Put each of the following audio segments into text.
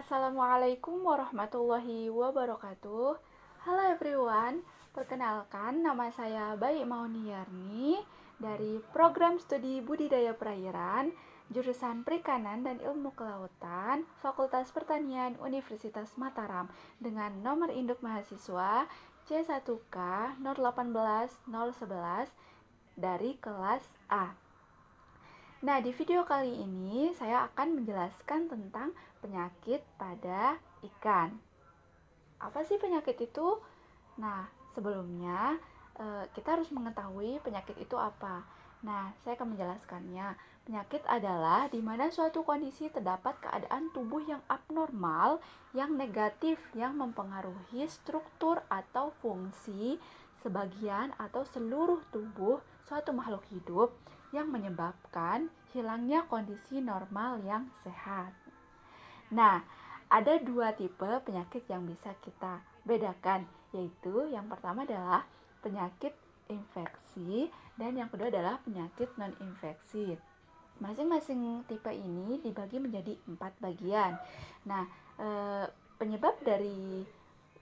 Assalamualaikum warahmatullahi wabarakatuh. Halo everyone, perkenalkan nama saya Bayi Mauniarni dari program studi budidaya perairan, jurusan Perikanan dan Ilmu Kelautan, Fakultas Pertanian Universitas Mataram dengan nomor induk mahasiswa C1K 018011 dari kelas A. Nah, di video kali ini saya akan menjelaskan tentang penyakit pada ikan. Apa sih penyakit itu? Nah, sebelumnya kita harus mengetahui penyakit itu apa. Nah, saya akan menjelaskannya. Penyakit adalah di mana suatu kondisi terdapat keadaan tubuh yang abnormal, yang negatif, yang mempengaruhi struktur atau fungsi sebagian atau seluruh tubuh suatu makhluk hidup yang menyebabkan hilangnya kondisi normal yang sehat. Nah, ada dua tipe penyakit yang bisa kita bedakan, yaitu yang pertama adalah penyakit infeksi dan yang kedua adalah penyakit non-infeksi. Masing-masing tipe ini dibagi menjadi 4 bagian. Nah, penyebab dari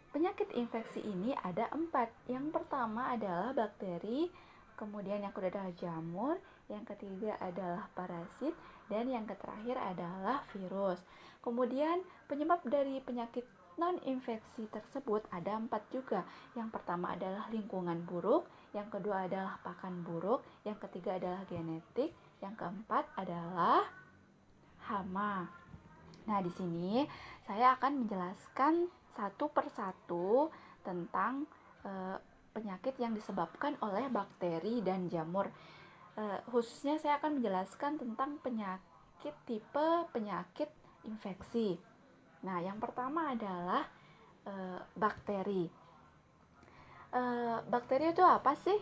penyakit infeksi ini ada 4. Yang pertama adalah bakteri, kemudian yang kedua adalah jamur, yang ketiga adalah parasit, dan yang terakhir adalah virus. Kemudian penyebab dari penyakit non-infeksi tersebut ada 4 juga. Yang pertama adalah lingkungan buruk, yang kedua adalah pakan buruk, yang ketiga adalah genetik, yang keempat adalah hama. Nah, di sini saya akan menjelaskan satu persatu tentang penyakit yang disebabkan oleh bakteri dan jamur. Khususnya saya akan menjelaskan tentang penyakit tipe penyakit infeksi. Nah, yang pertama adalah bakteri. Bakteri itu apa sih?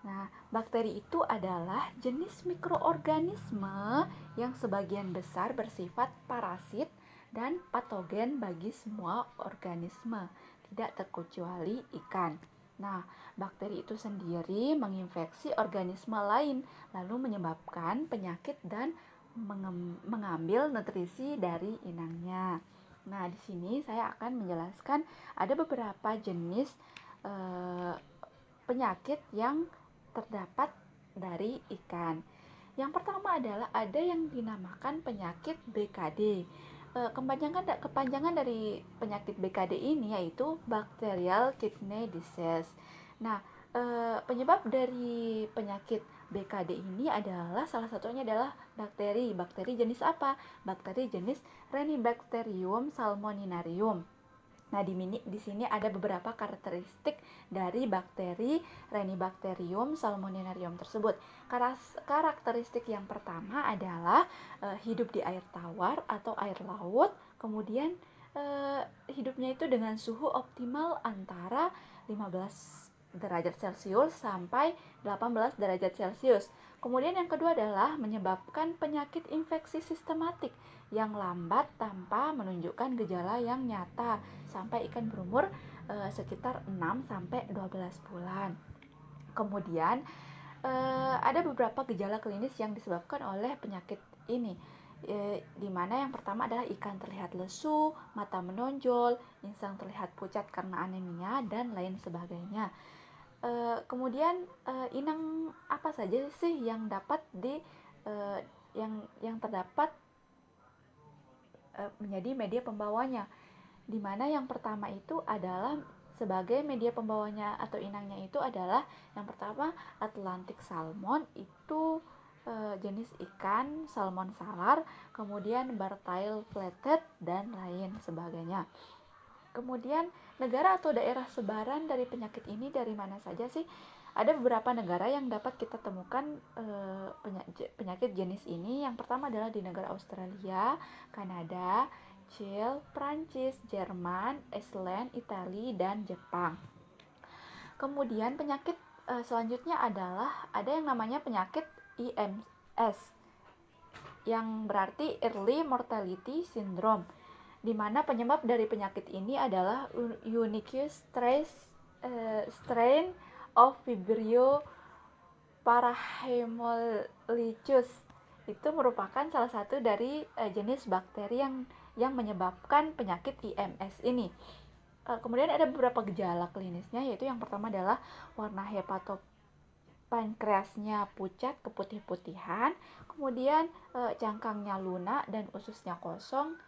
Nah, bakteri itu adalah jenis mikroorganisme yang sebagian besar bersifat parasit dan patogen bagi semua organisme, tidak terkecuali ikan. Nah, bakteri itu sendiri menginfeksi organisme lain, lalu menyebabkan penyakit dan mengambil nutrisi dari inangnya. Nah, di sini saya akan menjelaskan ada beberapa jenis penyakit yang terdapat dari ikan. Yang pertama adalah ada yang dinamakan penyakit BKD. Kepanjangan dari penyakit BKD ini yaitu Bacterial Kidney Disease. Nah, penyebab dari penyakit BKD ini adalah salah satunya adalah bakteri. Bakteri jenis apa? Bakteri jenis Renibacterium salmoninarium. Nah, di sini ada beberapa karakteristik dari bakteri Renibacterium salmoninarium tersebut. Karakteristik yang pertama adalah hidup di air tawar atau air laut, kemudian hidupnya itu dengan suhu optimal antara 15 derajat Celcius sampai 18 derajat Celcius. Kemudian yang kedua adalah menyebabkan penyakit infeksi sistematik yang lambat tanpa menunjukkan gejala yang nyata sampai ikan berumur sekitar 6 sampai 12 bulan. Kemudian ada beberapa gejala klinis yang disebabkan oleh penyakit ini. Di mana yang pertama adalah ikan terlihat lesu, mata menonjol, insang terlihat pucat karena anemia dan lain sebagainya. Kemudian inang apa saja sih yang dapat yang terdapat menjadi media pembawanya, di mana yang pertama itu adalah sebagai media pembawanya atau inangnya itu adalah yang pertama Atlantic salmon, itu jenis ikan salmon salar, kemudian Bartail flathead dan lain sebagainya. Kemudian negara atau daerah sebaran dari penyakit ini dari mana saja sih? Ada beberapa negara yang dapat kita temukan penyakit jenis ini. Yang pertama adalah di negara Australia, Kanada, Chile, Prancis, Jerman, Iceland, Italia, dan Jepang. Kemudian penyakit selanjutnya adalah ada yang namanya penyakit IMS, yang berarti Early Mortality Syndrome, di mana penyebab dari penyakit ini adalah unique strain of Vibrio parahemolychus. Itu merupakan salah satu dari jenis bakteri yang yang menyebabkan penyakit IMS ini. Kemudian ada beberapa gejala klinisnya, yaitu yang pertama adalah warna hepatopankreasnya pucat keputih-putihan, kemudian cangkangnya lunak dan ususnya kosong,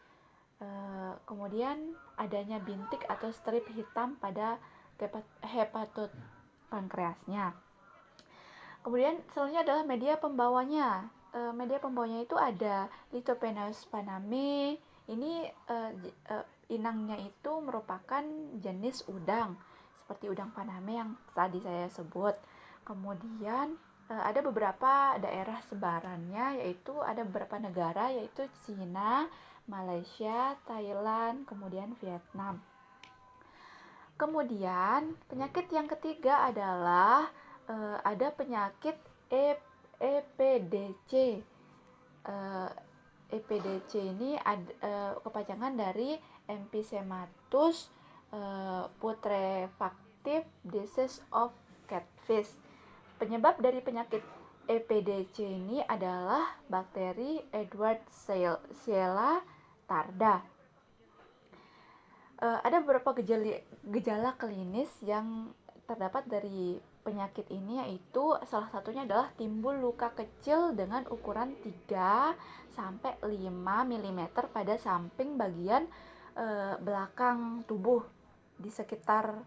kemudian adanya bintik atau strip hitam pada hepatopankreasnya. Kemudian selanjutnya adalah media pembawanya. Media pembawanya itu ada Lithopenaeus paname. Ini inangnya itu merupakan jenis udang seperti udang paname yang tadi saya sebut. Kemudian ada beberapa daerah sebarannya, yaitu ada beberapa negara, yaitu Cina, Malaysia, Thailand, kemudian Vietnam. Kemudian penyakit yang ketiga adalah ada penyakit EPDC. EPDC ini kepanjangan dari Emphysematus putrefactive disease of catfish. Penyebab dari penyakit EPDC ini adalah bakteri Edwardsella tarda. Ada beberapa gejala klinis yang terdapat dari penyakit ini, yaitu salah satunya adalah timbul luka kecil dengan ukuran 3 sampai 5 mm pada samping bagian belakang tubuh di sekitar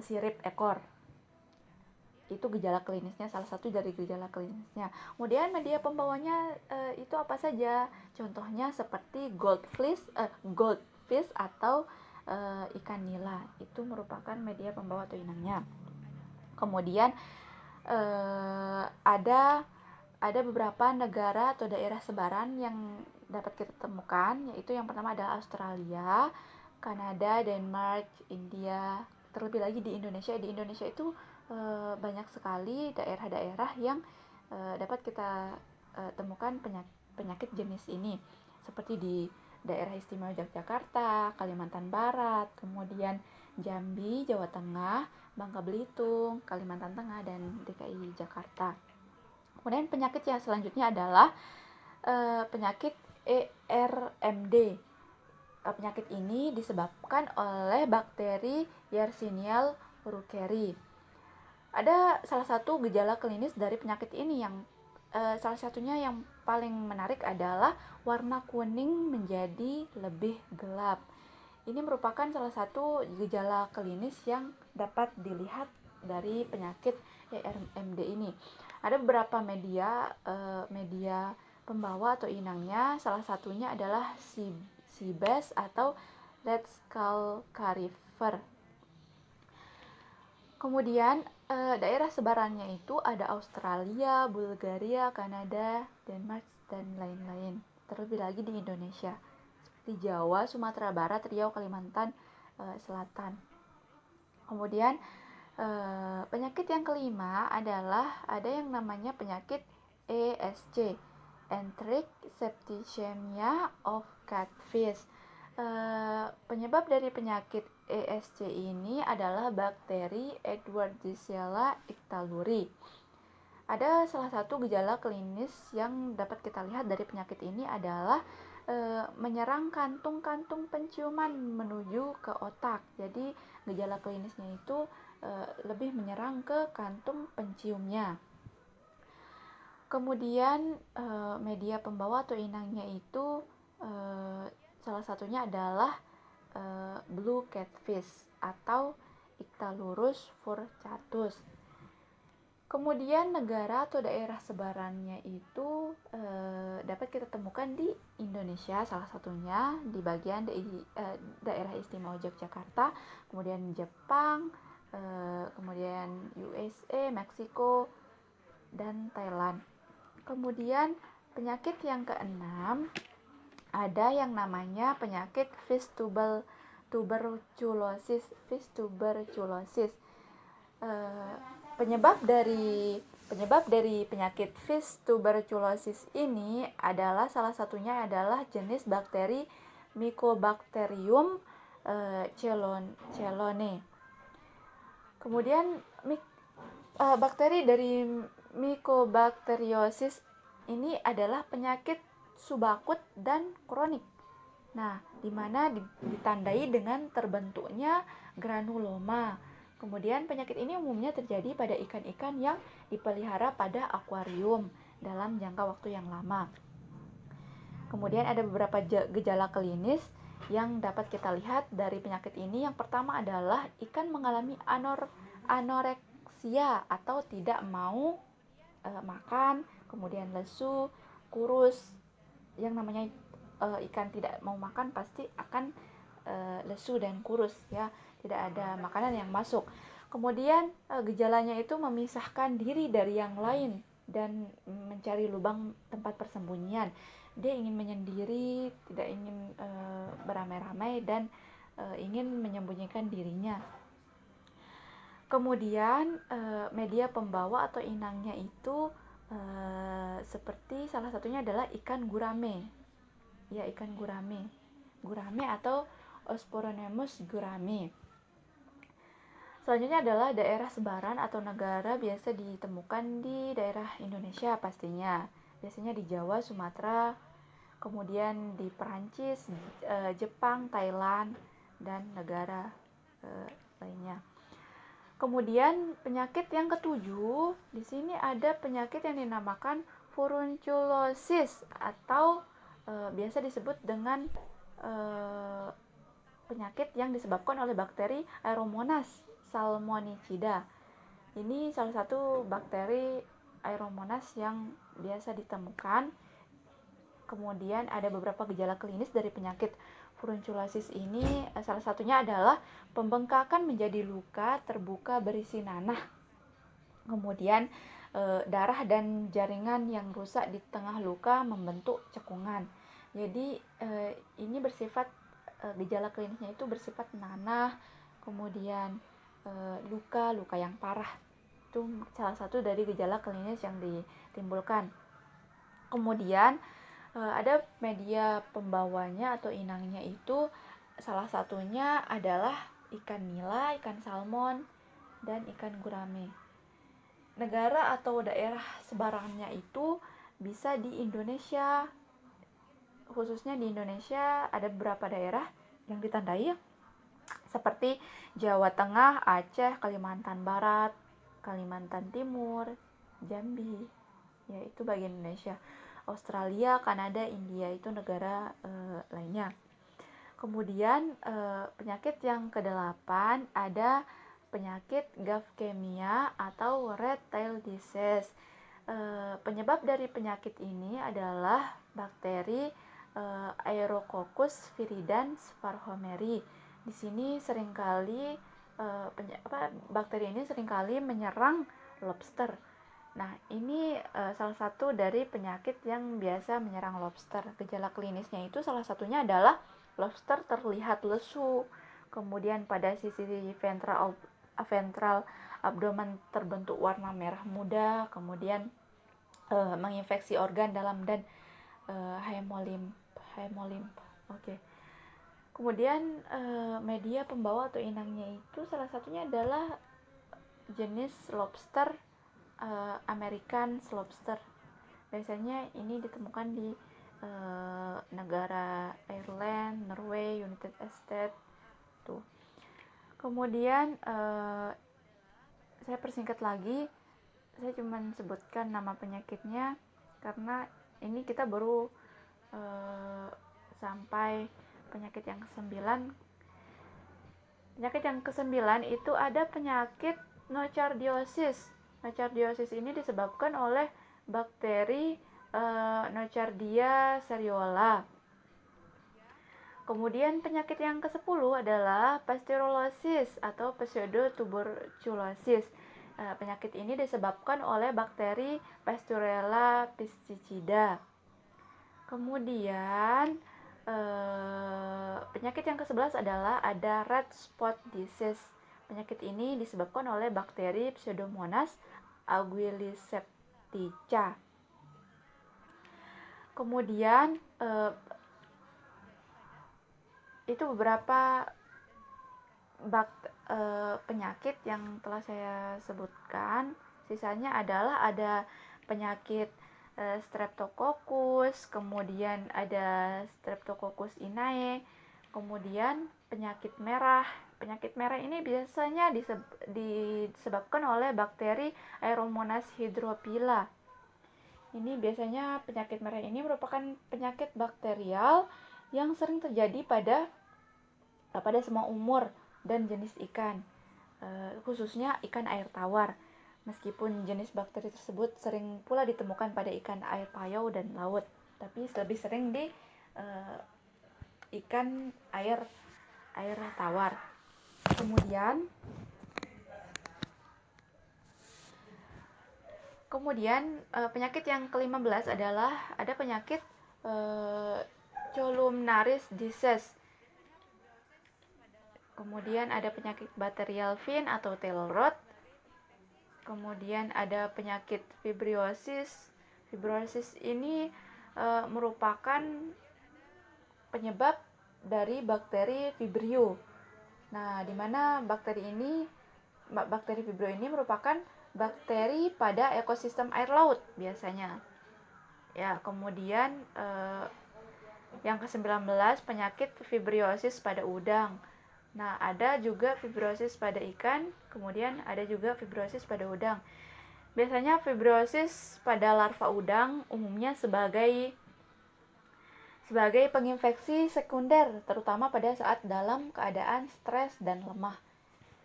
sirip ekor. Itu gejala klinisnya, salah satu dari gejala klinisnya. Kemudian media pembawanya itu apa saja? Contohnya seperti goldfish atau ikan nila, itu merupakan media pembawa atau inangnya. Kemudian ada beberapa negara atau daerah sebaran yang dapat kita temukan, yaitu yang pertama adalah Australia, Kanada, Denmark, India. Terlebih lagi di Indonesia. Di Indonesia itu banyak sekali daerah-daerah yang dapat kita temukan penyakit jenis ini, seperti di Daerah Istimewa Yogyakarta, Kalimantan Barat, kemudian Jambi, Jawa Tengah, Bangka Belitung, Kalimantan Tengah, dan DKI Jakarta. Kemudian penyakit yang selanjutnya adalah penyakit ERMD. Penyakit ini disebabkan oleh bakteri Yersinia urukeri. Ada salah satu gejala klinis dari penyakit ini yang salah satunya yang paling menarik adalah warna kuning menjadi lebih gelap. Ini merupakan salah satu gejala klinis yang dapat dilihat dari penyakit ERMD ini. Ada beberapa media pembawa atau inangnya, salah satunya adalah sea bass atau red skull carifer. Kemudian daerah sebarannya itu ada Australia, Bulgaria, Kanada, Denmark, dan lain-lain. Terlebih lagi di Indonesia, seperti Jawa, Sumatera Barat, Riau, Kalimantan Selatan. Kemudian penyakit yang kelima adalah ada yang namanya penyakit ESC, Enteric Septicemia of Catfish. Penyebab dari penyakit ESC ini adalah bakteri Edwardsella ictaluri. Ada salah satu gejala klinis yang dapat kita lihat dari penyakit ini adalah menyerang kantung-kantung penciuman menuju ke otak. Jadi gejala klinisnya itu lebih menyerang ke kantung penciumnya. Kemudian media pembawa atau inangnya itu salah satunya adalah blue catfish atau Ictalurus furcatus. Kemudian negara atau daerah sebarannya itu dapat kita temukan di Indonesia, salah satunya di bagian daerah istimewa Yogyakarta, kemudian Jepang, kemudian USA, Meksiko, dan Thailand. Kemudian penyakit yang keenam ada yang namanya penyakit fish tuberculosis. Penyebab dari penyakit fish tuberculosis ini adalah salah satunya adalah jenis bakteri Mycobacterium chelonae. Kemudian bakteri dari Mycobacteriosis ini adalah penyakit subakut dan kronik. Nah, di mana ditandai dengan terbentuknya granuloma. Kemudian penyakit ini umumnya terjadi pada ikan-ikan yang dipelihara pada akuarium dalam jangka waktu yang lama. Kemudian ada beberapa gejala klinis yang dapat kita lihat dari penyakit ini. Yang pertama adalah ikan mengalami anoreksia atau tidak mau makan, kemudian lesu, kurus. Yang namanya ikan tidak mau makan pasti akan lesu dan kurus ya, tidak ada makanan yang masuk. Kemudian gejalanya itu memisahkan diri dari yang lain dan mencari lubang tempat persembunyian. Dia ingin menyendiri, tidak ingin beramai-ramai dan ingin menyembunyikan dirinya. Kemudian media pembawa atau inangnya itu seperti salah satunya adalah ikan gurame. Ya, ikan gurame. Gurame atau Osporonemus gurame. Selanjutnya adalah daerah sebaran atau negara biasa ditemukan di daerah Indonesia pastinya. Biasanya di Jawa, Sumatera, kemudian di Perancis, Jepang, Thailand, dan negara lainnya. Kemudian penyakit yang ketujuh, di sini ada penyakit yang dinamakan furunculosis atau biasa disebut dengan penyakit yang disebabkan oleh bakteri Aeromonas salmonicida. Ini salah satu bakteri Aeromonas yang biasa ditemukan. Kemudian ada beberapa gejala klinis dari penyakit furunculosis ini, salah satunya adalah pembengkakan menjadi luka terbuka berisi nanah. Kemudian darah dan jaringan yang rusak di tengah luka membentuk cekungan. Jadi ini bersifat gejala klinisnya itu bersifat nanah, kemudian luka yang parah. Itu salah satu dari gejala klinis yang ditimbulkan. Kemudian ada media pembawanya atau inangnya itu salah satunya adalah ikan nila, ikan salmon, dan ikan gurame. Negara atau daerah sebarannya itu bisa di Indonesia, khususnya di Indonesia ada beberapa daerah yang ditandai seperti Jawa Tengah, Aceh, Kalimantan Barat, Kalimantan Timur, Jambi, yaitu bagian Indonesia. Australia, Kanada, India itu negara lainnya. Kemudian penyakit yang kedelapan ada penyakit Gavkemia atau red tail disease. Penyebab dari penyakit ini adalah bakteri Aerococcus viridans farhomeri. Di sini seringkali bakteri ini seringkali menyerang lobster. Nah, ini salah satu dari penyakit yang biasa menyerang lobster. Gejala klinisnya itu salah satunya adalah lobster terlihat lesu. Kemudian pada sisi ventral abdomen terbentuk warna merah muda. Kemudian menginfeksi organ dalam dan hemolimf. Oke. Kemudian media pembawa atau inangnya itu salah satunya adalah jenis lobster American lobster. Biasanya ini ditemukan di negara Ireland, Norway, United States tuh. Kemudian saya persingkat lagi, saya cuma sebutkan nama penyakitnya karena ini kita baru sampai penyakit yang ke-9. Penyakit yang ke-9 itu ada penyakit nocardiosis. Nocardiosis ini disebabkan oleh bakteri Nocardia seriola. Kemudian penyakit yang ke-10 adalah pasteurolosis atau pseudotuberculosis. Penyakit ini disebabkan oleh bakteri Pasteurella piscicida. Kemudian penyakit yang ke-11 adalah ada red spot disease. Penyakit ini disebabkan oleh bakteri Pseudomonas aguiliseptica. Kemudian itu beberapa penyakit yang telah saya sebutkan. Sisanya adalah ada penyakit Streptococcus, kemudian ada Streptococcus inae, kemudian penyakit merah. Penyakit merah ini biasanya disebabkan oleh bakteri Aeromonas hydrophila. Ini biasanya penyakit merah ini merupakan penyakit bakterial yang sering terjadi pada semua umur dan jenis ikan, khususnya ikan air tawar. Meskipun jenis bakteri tersebut sering pula ditemukan pada ikan air payau dan laut, tapi lebih sering di ikan air tawar. Kemudian penyakit yang ke-15 adalah ada penyakit columnaris disease. Kemudian ada penyakit bacterial fin atau tail rot. Kemudian ada penyakit fibriosis. Fibriosis ini merupakan penyebab dari bakteri Vibrio. Nah, di mana bakteri Vibrio ini merupakan bakteri pada ekosistem air laut biasanya. Ya, kemudian yang ke-19 penyakit fibriosis pada udang. Nah, ada juga fibrosis pada ikan, kemudian ada juga fibrosis pada udang. Biasanya fibrosis pada larva udang umumnya sebagai penginfeksi sekunder, terutama pada saat dalam keadaan stres dan lemah.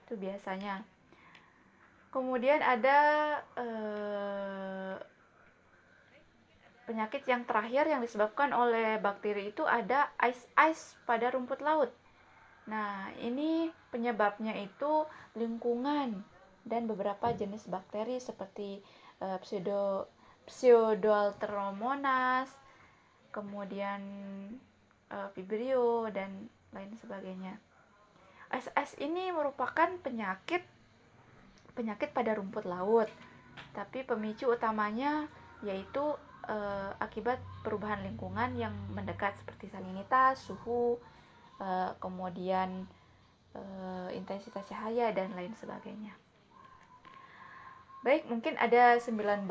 Itu biasanya. Kemudian ada penyakit yang terakhir yang disebabkan oleh bakteri itu ada ice pada rumput laut. Nah, ini penyebabnya itu lingkungan dan beberapa jenis bakteri seperti Pseudoalteromonas, kemudian Vibrio dan lain sebagainya. SS ini merupakan penyakit pada rumput laut, tapi pemicu utamanya yaitu akibat perubahan lingkungan yang mendekat seperti salinitas, suhu, kemudian intensitas cahaya dan lain sebagainya. Baik, mungkin ada 19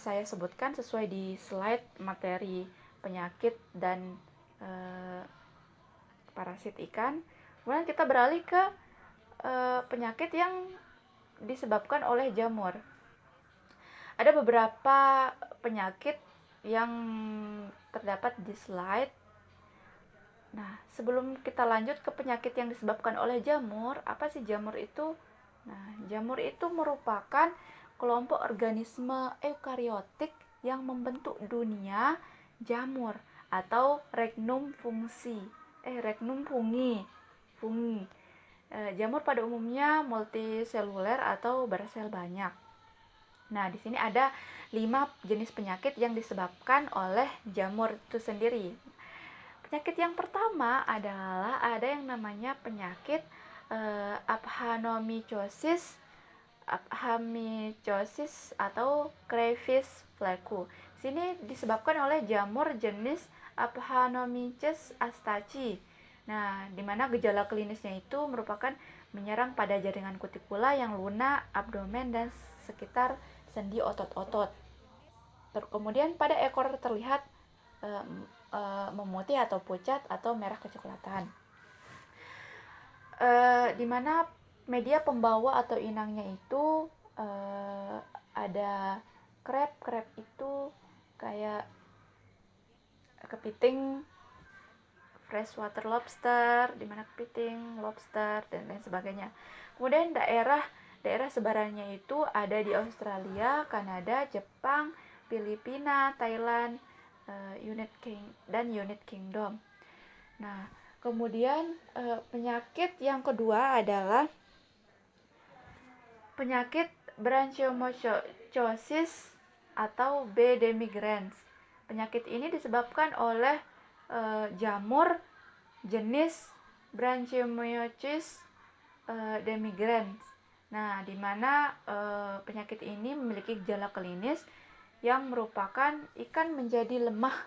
saya sebutkan sesuai di slide materi penyakit dan parasit ikan. Kemudian kita beralih ke penyakit yang disebabkan oleh jamur. Ada beberapa penyakit yang terdapat di slide. Nah, sebelum kita lanjut ke penyakit yang disebabkan oleh jamur, apa sih jamur itu? Nah, jamur itu merupakan kelompok organisme eukariotik yang membentuk dunia jamur atau regnum fungi. Jamur pada umumnya multiseluler atau bersel banyak. Nah, di sini ada 5 jenis penyakit yang disebabkan oleh jamur itu sendiri. Penyakit yang pertama adalah ada yang namanya penyakit aphanomycosis atau crayfish flaku. Sini disebabkan oleh jamur jenis Aphanomyces astaci. Nah, di mana gejala klinisnya itu merupakan menyerang pada jaringan kutikula yang lunak, abdomen, dan sekitar sendi otot-otot. Kemudian pada ekor terlihat memutih atau pucat atau merah kecoklatan. Di mana media pembawa atau inangnya itu ada crab itu kayak kepiting, freshwater lobster, di mana kepiting, lobster dan lain sebagainya. Kemudian daerah sebarannya itu ada di Australia, Kanada, Jepang, Filipina, Thailand, United Kingdom. Nah, kemudian penyakit yang kedua adalah penyakit branchiomycosis atau B. demigrans. Penyakit ini disebabkan oleh jamur jenis Branchiomyces demigrans. Nah, di mana penyakit ini memiliki gejala klinis yang merupakan ikan menjadi lemah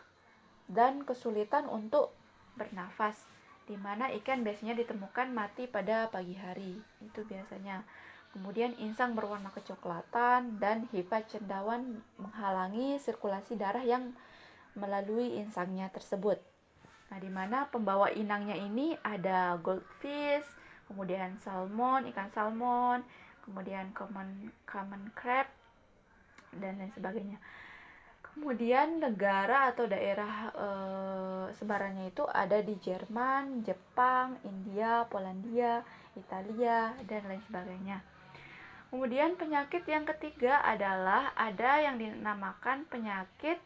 dan kesulitan untuk bernafas, di mana ikan biasanya ditemukan mati pada pagi hari. Itu biasanya. Kemudian insang berwarna kecoklatan dan hifa cendawan menghalangi sirkulasi darah yang melalui insangnya tersebut. Nah, di mana pembawa inangnya ini ada goldfish, kemudian salmon, ikan salmon, kemudian common crab, dan lain sebagainya. Kemudian negara atau daerah sebarannya itu ada di Jerman, Jepang, India, Polandia, Italia, dan lain sebagainya. Kemudian penyakit yang ketiga adalah ada yang dinamakan penyakit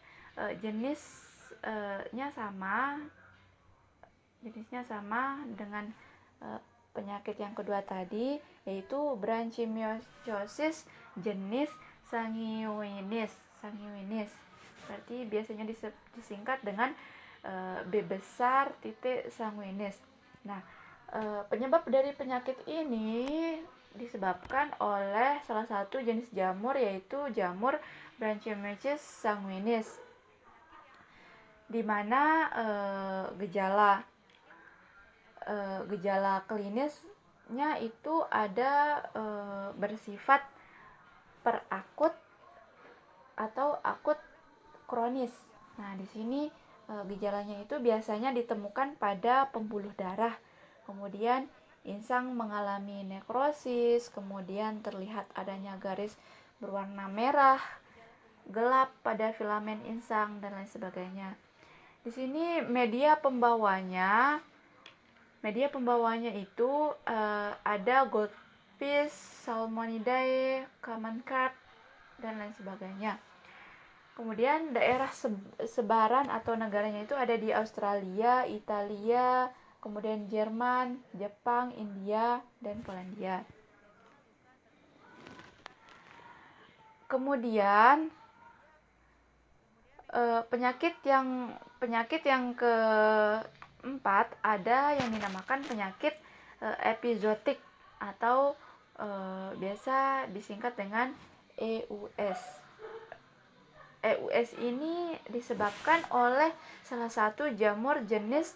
jenisnya sama dengan penyakit yang kedua tadi, yaitu branchiomycosis jenis sanguinis. Berarti biasanya disingkat dengan B besar titik sanguinis. Nah, penyebab dari penyakit ini disebabkan oleh salah satu jenis jamur, yaitu jamur Branchiomyces sanguinis, di mana gejala klinisnya itu ada bersifat perakut atau akut kronis. Nah, di sini gejalanya itu biasanya ditemukan pada pembuluh darah. Kemudian insang mengalami nekrosis, kemudian terlihat adanya garis berwarna merah gelap pada filamen insang dan lain sebagainya. Di sini media pembawanya itu ada goldfish, salmonidae, common carp, dan lain sebagainya. Kemudian daerah sebaran atau negaranya itu ada di Australia, Italia, kemudian Jerman, Jepang, India, dan Polandia. Kemudian penyakit yang keempat ada yang dinamakan penyakit epizootik atau biasa disingkat dengan EUS. EUS ini disebabkan oleh salah satu jamur jenis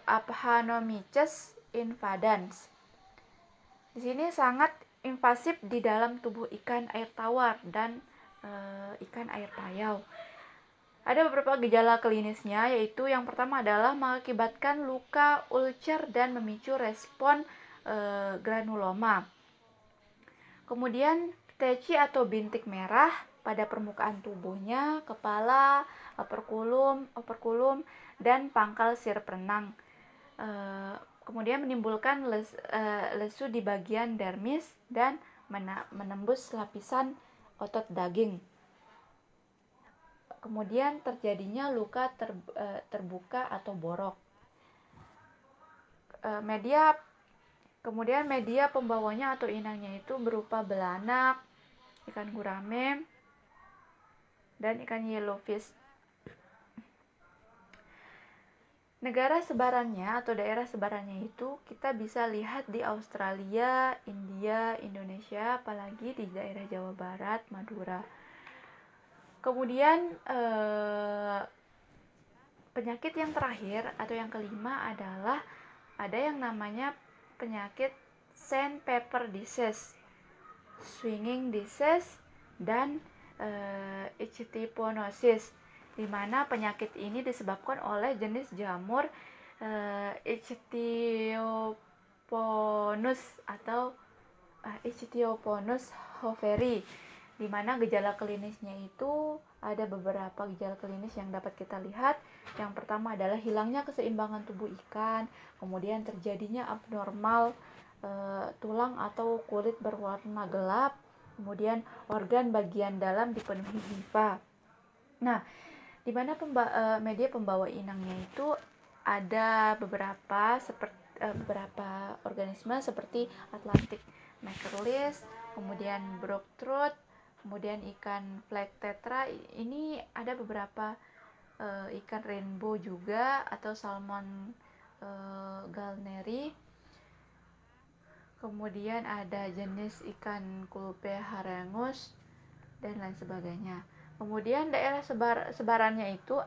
Aphanomyces invadans. Di sini sangat invasif di dalam tubuh ikan air tawar dan ikan air payau. Ada beberapa gejala klinisnya, yaitu yang pertama adalah mengakibatkan luka ulcer dan memicu respon granuloma. Kemudian teci atau bintik merah pada permukaan tubuhnya, kepala, operkulum, dan pangkal sirip renang. Kemudian menimbulkan lesu di bagian dermis dan menembus lapisan otot daging. Kemudian terjadinya luka terbuka atau borok. Kemudian media pembawanya atau inangnya itu berupa belanak, ikan gurame, dan ikan yellowfish. Negara sebarannya atau daerah sebarannya itu kita bisa lihat di Australia, India, Indonesia, apalagi di daerah Jawa Barat, Madura. Kemudian penyakit yang terakhir atau yang kelima adalah ada yang namanya penyakit sandpaper disease, swinging disease, dan ichthyoponosis, di mana penyakit ini disebabkan oleh jenis jamur Ichthyoponus atau Ichthyoponus hoveri, di mana gejala klinisnya itu ada beberapa gejala klinis yang dapat kita lihat. Yang pertama adalah hilangnya keseimbangan tubuh ikan, kemudian terjadinya abnormal tulang atau kulit berwarna gelap, kemudian organ bagian dalam dipenuhi hifa. Nah, di mana media pembawa inangnya itu ada beberapa organisme seperti Atlantic mackerlis, kemudian brook trout, kemudian ikan flag tetra. Ini ada beberapa ikan rainbow juga atau salmon galneri. Kemudian ada jenis ikan Culpeharengus dan lain sebagainya. Kemudian daerah sebarannya itu